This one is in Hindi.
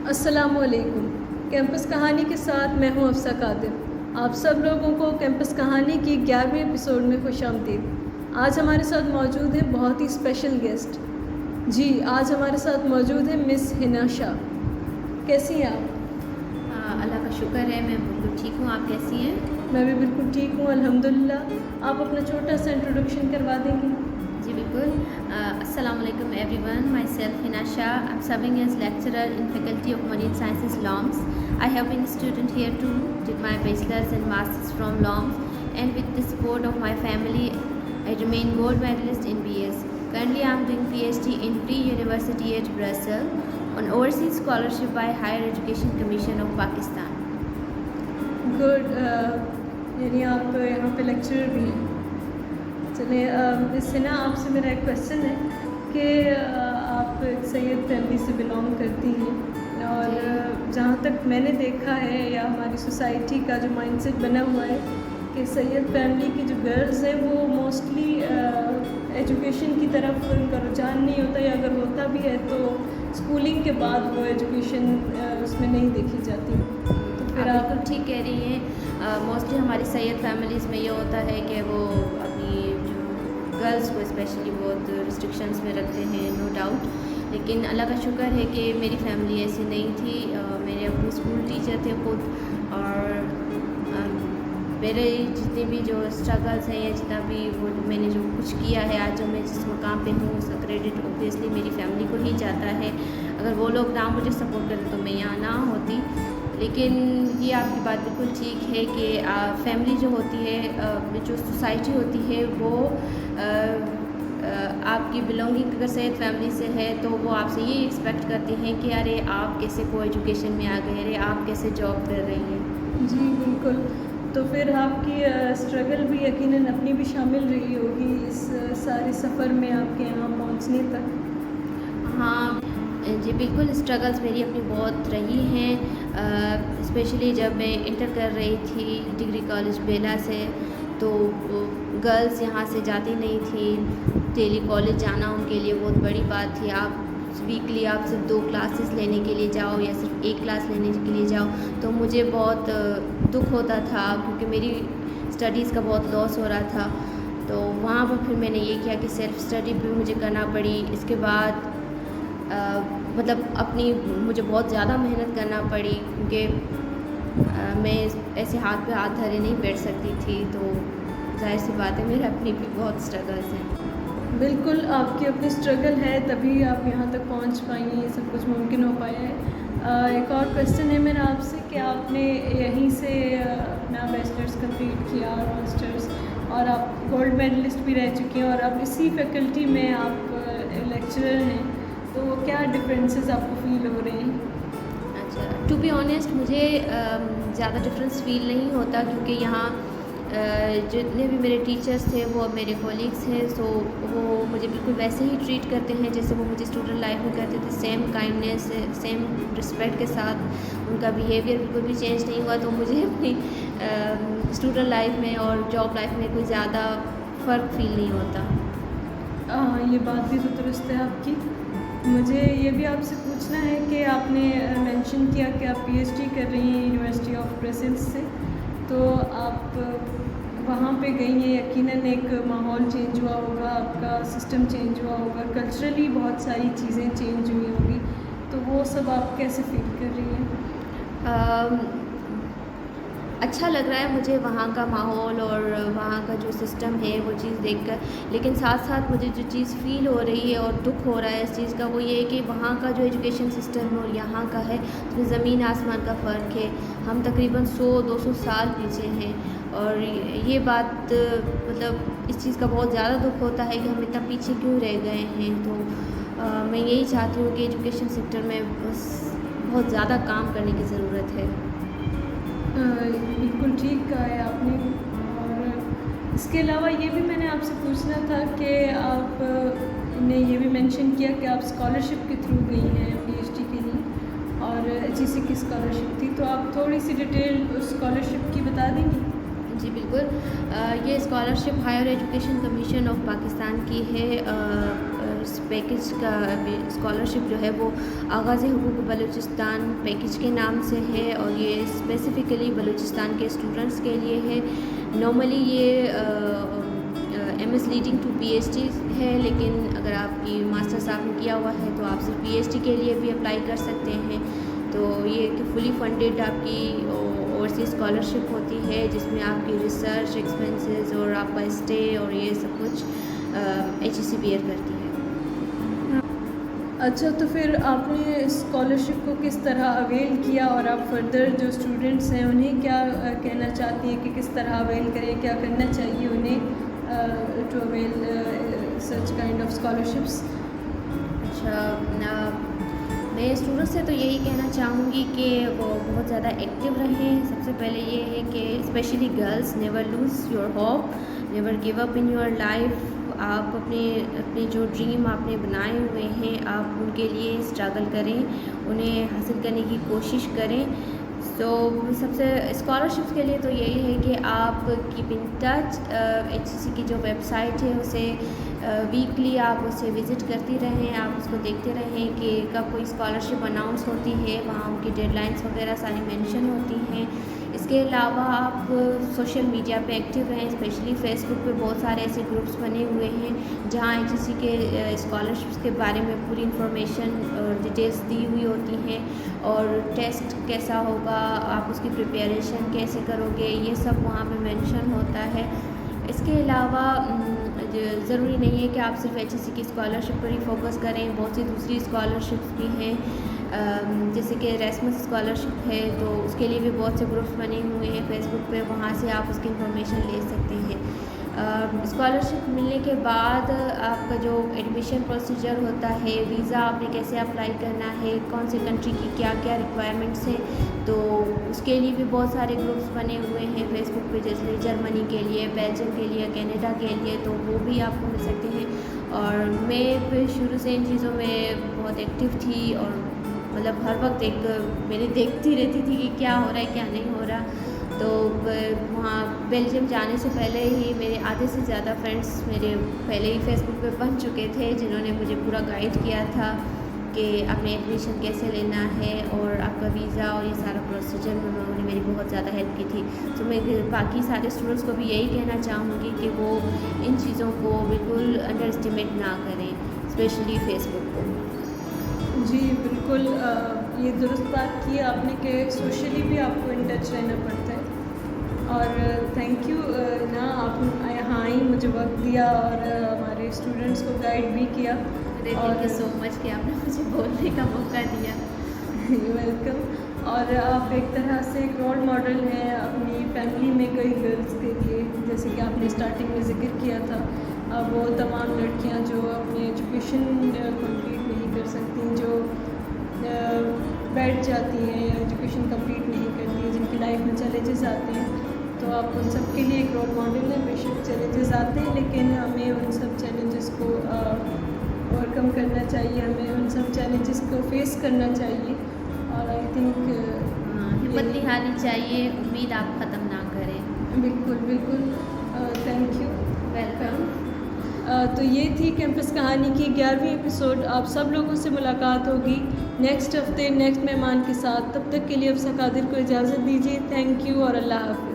अस्सलामुअलैकुम। कैंपस कहानी के साथ मैं हूं अफसा कादिर। आप सब लोगों को कैंपस कहानी की 11वें एपिसोड में खुशामदीद। आज हमारे साथ मौजूद है बहुत ही स्पेशल गेस्ट। जी, आज हमारे साथ मौजूद है मिस हिना शाह। कैसी हैं आप? अल्लाह का शुक्र है, मैं बिल्कुल ठीक हूँ। आप कैसी हैं? मैं भी बिल्कुल ठीक हूँ, अल्हम्दुलिल्लाह। आप अपना छोटा सा इंट्रोडक्शन करवा देंगी? जी बिल्कुल। अस्सलाम वालेकुम everyone, myself Hina Shah. I am serving as lecturer in faculty of marine sciences longs. I have been a student here too, did my bachelor's and master's from Longs, and with the support of my family, I remain gold medalist in BS. Currently, I am doing PhD in pre-university at Brussels on overseas scholarship by Higher Education Commission of Pakistan. Good. यानी आप यहाँ पे लेक्चरर भी हैं। चलिए, इससे ना आपसे मेरा एक क्वेश्चन है कि आप एक सैयद फैमिली से बिलोंग करती हैं और जहाँ तक मैंने देखा है या हमारी सोसाइटी का जो माइंडसेट बना हुआ है कि सैयद फैमिली की जो गर्ल्स हैं वो मोस्टली एजुकेशन की तरफ उनका रुझान नहीं होता, या अगर होता भी है तो स्कूलिंग के बाद वो एजुकेशन उसमें नहीं देखी जाती। तो फिर आप बिल्कुल ठीक कह रही हैं। मोस्टली हमारी सैयद फैमिलीज़ में ये होता है कि वो अपनी जो गर्ल्स को स्पेशली बहुत रिस्ट्रिक्शंस में रखते हैं, नो डाउट। लेकिन अल्लाह का शुक्र है कि मेरी फैमिली ऐसी नहीं थी। मेरे अपने स्कूल टीचर थे खुद, और मेरे जितने भी जो स्ट्रगल्स हैं या जितना भी वो मैंने जो कुछ किया है, आज जो मैं जिस मुकाम पे हूँ उसका क्रेडिट ऑब्वियसली मेरी फैमिली को ही जाता है। अगर वो लोग ना मुझे सपोर्ट करते तो मैं यहाँ ना होती। लेकिन ये आपकी बात बिल्कुल ठीक है कि फैमिली जो होती है, जो सोसाइटी होती है, वो आपकी बिलोंगिंग अगर सैयद फैमिली से है तो वो आपसे ये एक्सपेक्ट करती हैं कि अरे आप कैसे को एजुकेशन में आ गए, अरे आप कैसे जॉब कर रही हैं। जी बिल्कुल। तो फिर आपकी स्ट्रगल भी यकीनन अपनी भी शामिल रही होगी इस सारे सफ़र में आपके यहाँ पहुँचने तक। हाँ जी बिल्कुल, स्ट्रगल्स मेरी अपनी बहुत रही हैं। स्पेशली जब मैं इंटर कर रही थी डिग्री कॉलेज बेला से, तो गर्ल्स यहाँ से जाती नहीं थी। डेली कॉलेज जाना उनके लिए बहुत बड़ी बात थी। आप वीकली आप सिर्फ 2 क्लासेस लेने के लिए जाओ या सिर्फ 1 क्लास लेने के लिए जाओ, तो मुझे बहुत दुख होता था क्योंकि मेरी स्टडीज़ का बहुत लॉस हो रहा था। तो वहाँ पर फिर मैंने ये किया कि सेल्फ़ स्टडी भी मुझे करना पड़ी। इसके बाद मतलब अपनी मुझे बहुत ज़्यादा मेहनत करना पड़ी क्योंकि मैं ऐसे हाथ पे हाथ धरे नहीं बैठ सकती थी। तो जाहिर सी बात है मेरे अपनी भी बहुत स्ट्रगल्स हैं। बिल्कुल, आपकी अपनी स्ट्रगल है तभी आप यहाँ तक पहुँच पाई हैं, ये सब कुछ मुमकिन हो पाया है। एक और क्वेश्चन है मेरा आपसे कि आपने यहीं से अपना बैचलर्स कंप्लीट किया और मास्टर्स, और आप गोल्ड मेडलिस्ट भी रह चुकी हैं, और अब इसी फैकल्टी में आप लेक्चरर हैं, तो क्या डिफरेंसेस आपको फ़ील हो रहे हैं? अच्छा, टू बी ऑनेस्ट मुझे ज़्यादा डिफरेंस फ़ील नहीं होता क्योंकि यहाँ जितने भी मेरे टीचर्स थे वो अब मेरे कॉलीग्स हैं। सो वो मुझे बिल्कुल वैसे ही ट्रीट करते हैं जैसे वो मुझे स्टूडेंट लाइफ में करते थे। सेम काइंडनेस, सेम रिस्पेक्ट के साथ उनका बिहेवियर बिल्कुल भी चेंज नहीं हुआ। तो मुझे अपनी स्टूडेंट लाइफ में और जॉब लाइफ में कोई ज़्यादा फ़र्क फ़ील नहीं होता। ये बात भी तो दुरुस्त है आपकी। मुझे ये भी आपसे पूछना है कि आपने मेंशन किया कि आप पीएचडी कर रही हैं यूनिवर्सिटी ऑफ ब्रसेल्स से, तो आप वहाँ पे गई हैं, यकीनन एक माहौल चेंज हुआ होगा, आपका सिस्टम चेंज हुआ होगा, कल्चरली बहुत सारी चीज़ें चेंज हुई होंगी, तो वो सब आप कैसे फील कर रही हैं? अच्छा लग रहा है मुझे वहाँ का माहौल और वहाँ का जो सिस्टम है वो चीज़ देखकर। लेकिन साथ साथ मुझे जो चीज़ फ़ील हो रही है और दुख हो रहा है इस चीज़ का, वो ये है कि वहाँ का जो एजुकेशन सिस्टम है और यहाँ का है, उसमें ज़मीन आसमान का फ़र्क है। हम तकरीबन 100-200 साल पीछे हैं, और ये बात मतलब इस चीज़ का बहुत ज़्यादा दुख होता है कि हम इतना पीछे क्यों रह गए हैं। तो मैं यही चाहती हूँ कि एजुकेशन सेक्टर में बस बहुत ज़्यादा काम करने की ज़रूरत है। बिल्कुल ठीक कहा है आपने। और इसके अलावा ये भी मैंने आपसे पूछना था कि आपने ये भी मेंशन किया कि आप स्कॉलरशिप के थ्रू गई हैं पीएचडी के लिए, और एचईसी की स्कॉलरशिप थी, तो आप थोड़ी सी डिटेल उस स्कॉलरशिप की बता देंगी? जी बिल्कुल। ये scholarship higher education commission of Pakistan की है। इस पैकेज का स्कॉलरशिप जो है वो आगाज़ हुकूक बलूचिस्तान पैकेज के नाम से है और ये स्पेसिफ़िकली बलूचिस्तान के स्टूडेंट्स के लिए है। नॉर्मली ये MS लीडिंग टू PhD है, लेकिन अगर आपकी मास्टर्स आपने किया हुआ है तो आप सिर्फ PhD के लिए भी अप्लाई कर सकते हैं। तो ये कि फुली फंडेड आपकी ओवरसीज़ स्कॉलरशिप होती है जिसमें आपकी रिसर्च एक्सपेंसेस और आपका स्टे और ये सब कुछ HEC बेयर करती है। अच्छा, तो फिर आपने स्कॉलरशिप को किस तरह अवेल किया और आप फर्दर जो स्टूडेंट्स हैं उन्हें क्या कहना चाहती हैं कि किस तरह अवेल करें, क्या करना चाहिए उन्हें to avail such kind of scholarships? अच्छा, मैं स्टूडेंट से तो यही कहना चाहूँगी कि वो बहुत ज़्यादा एक्टिव रहें। सबसे पहले ये है कि specially girls, never lose your hope, never give up in your life. आप अपने जो ड्रीम आपने बनाए हुए हैं आप उनके लिए स्ट्रगल करें, उन्हें हासिल करने की कोशिश करें। तो सबसे स्कॉलरशिप्स के लिए तो यही है कि आप कीप इन टच। HEC की जो वेबसाइट है उसे वीकली आप उसे विज़िट करती रहें, आप उसको देखते रहें कि कब कोई स्कॉलरशिप अनाउंस होती है, वहाँ उनकी डेडलाइंस वगैरह सारी मेंशन होती हैं। इसके अलावा आप सोशल मीडिया पे एक्टिव रहें, स्पेशली फेसबुक पे बहुत सारे ऐसे ग्रुप्स बने हुए हैं जहाँ HEC के स्कॉलरशिप्स के बारे में पूरी इंफॉर्मेशन और डिटेल्स दी हुई होती हैं और टेस्ट कैसा होगा, आप उसकी प्रिपरेशन कैसे करोगे, ये सब वहाँ पे मेंशन होता है। इसके अलावा ज़रूरी नहीं है कि आप सिर्फ HEC की स्कॉलरशिप पर ही फोकस करें, बहुत सी दूसरी स्कॉलरशिप्स भी हैं जैसे कि एरास्मस स्कॉलरशिप है तो उसके लिए भी बहुत से ग्रुप्स बने हुए हैं फेसबुक पे, वहाँ से आप उसकी इंफॉर्मेशन ले सकते हैं। स्कॉलरशिप मिलने के बाद आपका जो एडमिशन प्रोसीजर होता है, वीज़ा आपने कैसे अप्लाई करना है, कौन सी कंट्री की क्या क्या रिक्वायरमेंट्स हैं, तो उसके लिए भी बहुत सारे ग्रुप्स बने हुए हैं फेसबुक पे, जैसे जर्मनी के लिए, बेल्जियम के लिए, कनाडा के लिए, तो वो भी आपको मिल सकते हैं। और मैं फिर शुरू से इन चीज़ों में बहुत एक्टिव थी और मतलब हर वक्त मेरी देखती रहती थी कि क्या हो रहा है क्या नहीं हो रहा। तो वहाँ बेल्जियम जाने से पहले ही मेरे आधे से ज़्यादा फ्रेंड्स मेरे पहले ही फेसबुक पे बन चुके थे जिन्होंने मुझे पूरा गाइड किया था कि आपने एडमिशन कैसे लेना है और आपका वीज़ा और ये सारा प्रोसीजर में उन्होंने मेरी बहुत ज़्यादा हेल्प की थी। तो मैं बाकी सारे स्टूडेंट्स को भी यही कहना चाहूँगी कि वो इन चीज़ों को बिल्कुल अंडर एस्टिमेट ना करें, स्पेशली फेसबुक को। जी बिल्कुल, ये दुरुस्त बात की आपने कि सोशली भी आपको इन टच रहना पड़ता है। और थैंक यू ना, आप यहाँ आई, मुझे वक्त दिया और हमारे स्टूडेंट्स को गाइड भी किया। थैंक यू सो मच कि आपने मुझे बोलने का मौका दिया। वेलकम। और आप एक तरह से एक रोल मॉडल हैं अपनी फैमिली में कई गर्ल्स के लिए, जैसे कि आपने स्टार्टिंग में ज़िक्र किया था। अब वो तमाम लड़कियां जो अपनी एजुकेशन कंप्लीट नहीं कर सकती, जो बैठ जाती हैं, एजुकेशन कंप्लीट नहीं करती, जिनकी लाइफ में चैलेंजेस आते हैं, तो आप उन सब के लिए एक रोल मॉडल है। बेशक चैलेंजेस आते हैं लेकिन हमें उन सब चैलेंजेस को ओवरकम करना चाहिए, हमें उन सब चैलेंजेस को फेस करना चाहिए। और आई थिंक हिम्मत नहीं हारनी चाहिए, उम्मीद आप ख़त्म ना करें। बिल्कुल बिल्कुल, थैंक यू, वेलकम। तो ये थी कैंपस कहानी की 11वीं एपिसोड। आप सब लोगों से मुलाकात होगी नेक्स्ट हफ्ते नेक्स्ट मेहमान के साथ। तब तक के लिए अफसा कादिर को इजाज़त दीजिए। थैंक यू और अल्लाह हाफ़िज़।